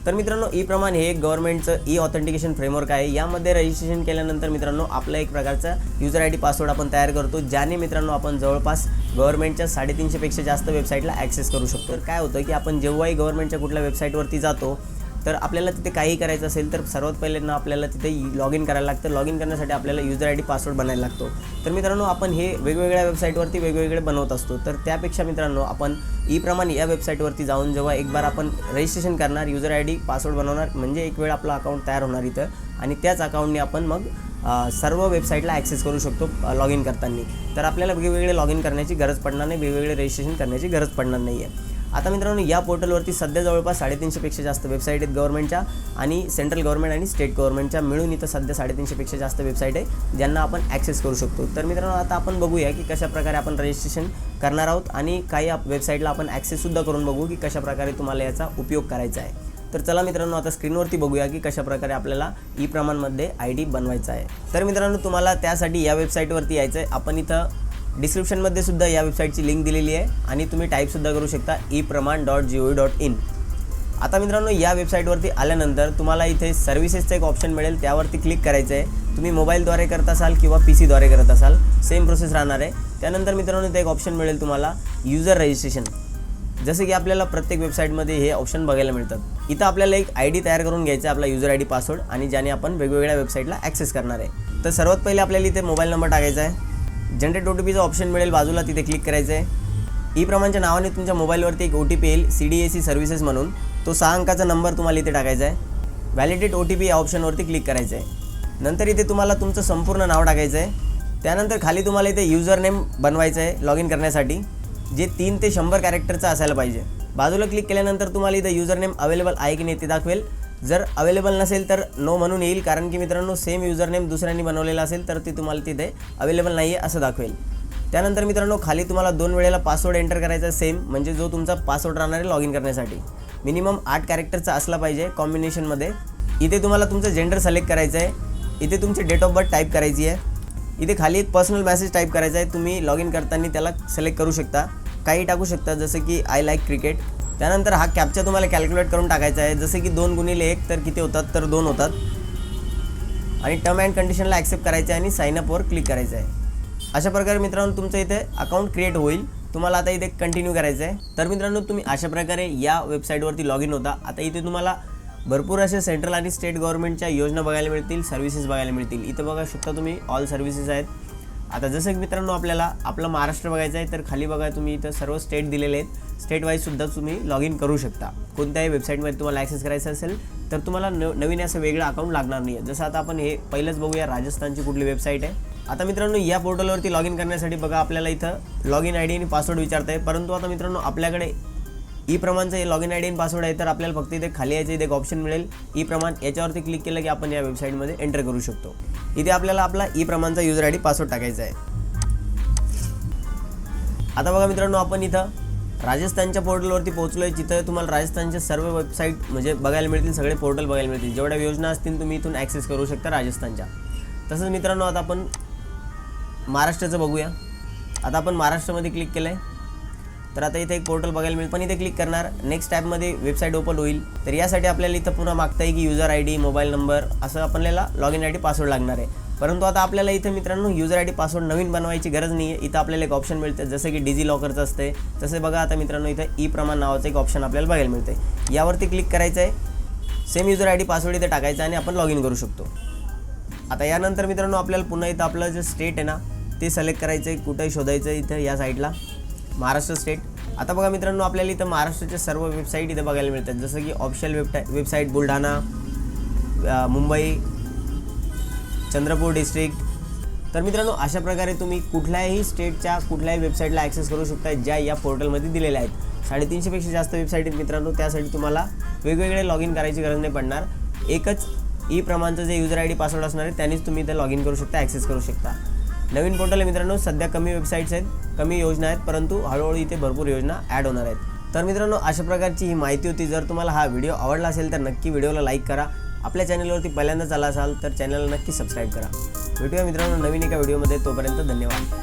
तर मित्रांनो ई प्रमाण हे एक गव्हर्नमेंटचं ई ऑथेंटिकेशन फ्रेमवर्क आहे। यामध्ये रजिस्ट्रेशन केल्यानंतर मित्रांनो आपला एक प्रकारचा यूजर आयडी पासवर्ड आपण तयार करतो, ज्याने मित्रांनो आपण जवळपास गव्हर्नमेंटच्या 350 पेक्षा जास्त वेबसाईटला ॲक्सेस करू शकतो। तर काय होतं की आपण जेव्हाही गव्हर्नमेंटच्या कुठल्या वेबसाईटवरती जातो तर आपल्याला तिथे काही करायचं असेल तर सर्वात पहिल्यांदा आपल्याला तिथे लॉग इन करायला लागतं। लॉग इन करण्यासाठी आपल्याला यूजर आयडी पासवर्ड बनायला लागतो। तर मित्रांनो आपण हे वेगवेगळ्या वेबसाईटवरती वेगवेगळे बनवत असतो। तर त्यापेक्षा मित्रांनो आपण ई प्रमाण या वेबसाईटवरती जाऊन जेव्हा एक बार आपण रजिस्ट्रेशन करणार, यूजर आयडी पासवर्ड बनवणार, म्हणजे एक वेळ आपलं अकाउंट तयार होणार इथं आणि त्याच अकाउंटने आपण मग सर्व वेबसाईटला ॲक्सेस करू शकतो लॉग इन करताना। तर आपल्याला वेगवेगळे लॉग इन करण्याची गरज पडणार नाही, वेगवेगळे रजिस्ट्रेशन करण्याची गरज पडणार नाही आहे। आता मित्रांनो या पोर्टलवरती सध्या जवळपास 350 पेक्षा जास्त वेबसाईट आहेत गव्हर्नमेंटच्या आणि सेंट्रल गव्हर्नमेंट आणि स्टेट गव्हर्नमेंटच्या मिळून इथं सध्या 350 पेक्षा जास्त वेबसाईट आहे ज्यांना आपण ॲक्सेस करू शकतो। तर मित्रांनो आता आपण बघूया की कशाप्रकारे आपण रजिस्ट्रेशन करणार आहोत आणि काही वेबसाईटला आपण ॲक्सेससुद्धा करून बघू की कशाप्रकारे तुम्हाला याचा उपयोग करायचा आहे। तर चला मित्रांनो आता स्क्रीनवरती बघूया की कशाप्रकारे आपल्याला ई प्रमाणमध्ये आयडी बनवायचा आहे। तर मित्रांनो तुम्हाला त्यासाठी या वेबसाईटवरती यायचं आहे। आपण इथं डिस्क्रिप्शनमध्ये सुद्धा या वेबसाईटची लिंक दिलेली आहे आणि तुम्ही टाईपसुद्धा करू शकता epraman.gov.in। आता मित्रांनो या वेबसाईटवरती आल्यानंतर तुम्हाला इथे सर्व्हिसेसचं एक ऑप्शन मिळेल, त्यावरती क्लिक करायचं आहे। तुम्ही मोबाईलद्वारे करत असाल किंवा PC द्वारे करत असाल सेम प्रोसेस राहणार आहे। त्यानंतर मित्रांनो इथे एक ऑप्शन मिळेल तुम्हाला यूजर रजिस्ट्रेशन, जसे की आपल्याला प्रत्येक वेबसाईटमध्ये हे ऑप्शन बघायला मिळतात। इथं आपल्याला एक आयडी तयार करून घ्यायचा आहे, आपला यूजर आयडी पासवर्ड, आणि ज्याने आपण वेगवेगळ्या वेबसाईटला ॲक्सेस करणार आहे। तर सर्वात पहिले आपल्याला इथे मोबाईल नंबर टाकायचा आहे। जनरेट OTPचा ऑप्शन मिळेल बाजूला, तिथे क्लिक करायचं आहे। ई प्रमाणच्या नावाने तुमच्या मोबाईलवरती एक OTP येईल CDAC सर्व्हिसेस म्हणून, तो 6 अंकाचा नंबर तुम्हाला इथे टाकायचा आहे। व्हॅलिडेट OTP या ऑप्शनवरती क्लिक करायचं आहे। नंतर इथे तुम्हाला तुमचं संपूर्ण नाव टाकायचं आहे। त्यानंतर खाली तुम्हाला इथे यूजर नेम बनवायचं आहे लॉग इन करण्यासाठी, जे 3 ते 100 कॅरेक्टरचं असायला पाहिजे। बाजूला क्लिक केल्यानंतर तुम्हाला इथे यूजर नेम अवेलेबल आहे की नाही ते दाखवेल। जर अवेलेबल नसेल तर नो म्हणून येईल, कारण की मित्रांनो सेम यूजर नेम दुसऱ्यांनी बनवलेला असेल तर ते तुम्हाला तिथे अवेलेबल नाही आहे असं दाखवेल। त्यानंतर मित्रांनो खाली तुम्हाला 2 वेळेला पासवर्ड एंटर करायचा आहे सेम, म्हणजे जो तुमचा पासवर्ड राहणार आहे लॉग इन करण्यासाठी मिनिमम 8 कॅरेक्टरचा असला पाहिजे कॉम्बिनेशनमध्ये। इथे तुम्हाला तुमचं जेंडर सिलेक्ट करायचं आहे। इथे तुमची डेट ऑफ बर्थ टाईप करायची आहे। इथे खाली एक पर्सनल मेसेज टाईप करायचा आहे, तुम्ही लॉग इन करताना त्याला सिलेक्ट करू शकता, काही टाकू शकता जसं की आय लाईक क्रिकेट। त्यानंतर हा कॅप्चा तुम्हाला कॅल्क्युलेट करून टाकायचा आहे, जसे की 2 × 1 तर किती होतात, तर 2 होतात। आणि टर्म अँड कंडिशनला ॲक्सेप्ट करायचं आहे आणि साइन अपवर क्लिक करायचं आहे। अशा प्रकारे मित्रांनो तुमचं इथे अकाउंट क्रिएट होईल। तुम्हाला आता इथे कंटिन्यू करायचं आहे। तर मित्रांनो तुम्ही अशा प्रकारे या वेबसाईटवरती लॉग इन होता। आता इथे तुम्हाला भरपूर असे सेंट्रल आणि स्टेट गव्हर्नमेंटच्या योजना बघायला मिळतील, सर्व्हिसेस बघायला मिळतील। इथं बघा शकता तुम्ही ऑल सर्व्हिसेस आहेत। आता जसं की मित्रांनो आपल्याला आपलं महाराष्ट्र बघायचं आहे, तर खाली बघा तुम्ही इथं सर्व स्टेट दिलेले आहेत। स्टेट वाईजसुद्धा तुम्ही लॉग इन करू शकता। कोणत्याही वेबसाईटमध्ये तुम्हाला ॲक्सेस करायचं असेल तर तुम्हाला नवीन असं वेगळं अकाउंट लागणार नाही आहे। जसं आता आपण हे पहिलंच बघूया राजस्थानची कुठली वेबसाईट आहे। आता मित्रांनो या पोर्टलवरती लॉग इन करण्यासाठी बघा आपल्याला इथं लॉग इन आयडी आणि पासवर्ड विचारत आहे, परंतु आता मित्रांनो आपल्याकडे ई प्रमाणचं हे लॉग इन आयडी आणि पासवर्ड आहे, तर आपल्याला फक्त इथे खाली यायचं इथे एक ऑप्शन मिळेल ई प्रमाण, याच्यावरती क्लिक केलं की आपण या वेबसाईटमध्ये एंटर करू शकतो। इथे आपल्याला आपला ई प्रमाणचा यूजर आयडी पासवर्ड टाकायचा आहे। आता बघा मित्रांनो आपण इथं राजस्थानच्या पोर्टलवरती पोहोचलो आहे, जिथं तुम्हाला राजस्थानचे सर्व वेबसाईट म्हणजे बघायला मिळतील, सगळे पोर्टल बघायला मिळतील, जेवढ्या योजना असतील तुम्ही इथून ॲक्सेस करू शकता राजस्थानच्या। तसंच मित्रांनो आता आपण महाराष्ट्राचं बघूया। आता आपण महाराष्ट्रामध्ये क्लिक केलं आहे, तर आता इथे एक पोर्टल बघायला मिळेल, पण इथे क्लिक करणार नेक्स्ट टॅबमध्ये वेबसाईट ओपन होईल। तर यासाठी आपल्याला इथं पुन्हा मागता आहे की यूजर आयडी, मोबाईल नंबर असं आपल्याला लॉग इन आयडी पासवर्ड लागणार आहे। परंतु आता आपल्याला इथे मित्रांनो यूजर आयडी पासवर्ड नवीन बनवायची गरज नाही आहे। इथं आपल्याला एक ऑप्शन मिळतं जसं की डिजिलॉकरचं असते, तसं बघा आता मित्रांनो इथं ई प्रमाण नावाचं एक ऑप्शन आपल्याला बघायला मिळते। यावरती क्लिक करायचं आहे, सेम यूजर आयडी पासवर्ड इथे टाकायचा आणि आपण लॉग इन करू शकतो। आता यानंतर मित्रांनो आपल्याला पुन्हा इथं आपलं जे स्टेट आहे ना ते सिलेक्ट करायचं आहे, कुठंही शोधायचं आहे इथं या साईडला महाराष्ट्र स्टेट। आता बघा मित्रांनो आपल्याला इथं महाराष्ट्राच्या सर्व वेबसाईट इथे बघायला मिळतात, जसं की official website Buldhana, Mumbai, Chandrapur district. तर मित्रांनो अशा प्रकारे तुम्ही कुठल्याही स्टेटच्या कुठल्याही वेबसाईटला ॲक्सेस करू शकता ज्या या पोर्टलमध्ये दिलेल्या आहेत। 350 पेक्षा जास्त वेबसाईट आहेत मित्रांनो, त्यासाठी तुम्हाला वेगवेगळे लॉग इन करायची गरज नाही पडणार। एकच ई प्रमाणचं जे यूजर आयडी पासवर्ड असणार आहे त्यानेच तुम्ही इथे लॉग इन करू शकता, ॲक्सेस करू शकता। नवीन पोर्टल आहे मित्रांनो, सध्या कमी वेबसाईट्स आहेत, कमी योजना आहेत, परंतु हळूहळू इथे भरपूर योजना ॲड होणार आहेत। तर मित्रांनो अशा प्रकारची ही माहिती होती। जर तुम्हाला हा व्हिडिओ आवडला असेल तर नक्की व्हिडिओला लाईक करा। आपल्या चॅनलवरती पहिल्यांदाच आला असाल तर चॅनलला नक्की सबस्क्राईब करा। भेटूया मित्रांनो नवीन एका व्हिडिओमध्ये, तोपर्यंत धन्यवाद।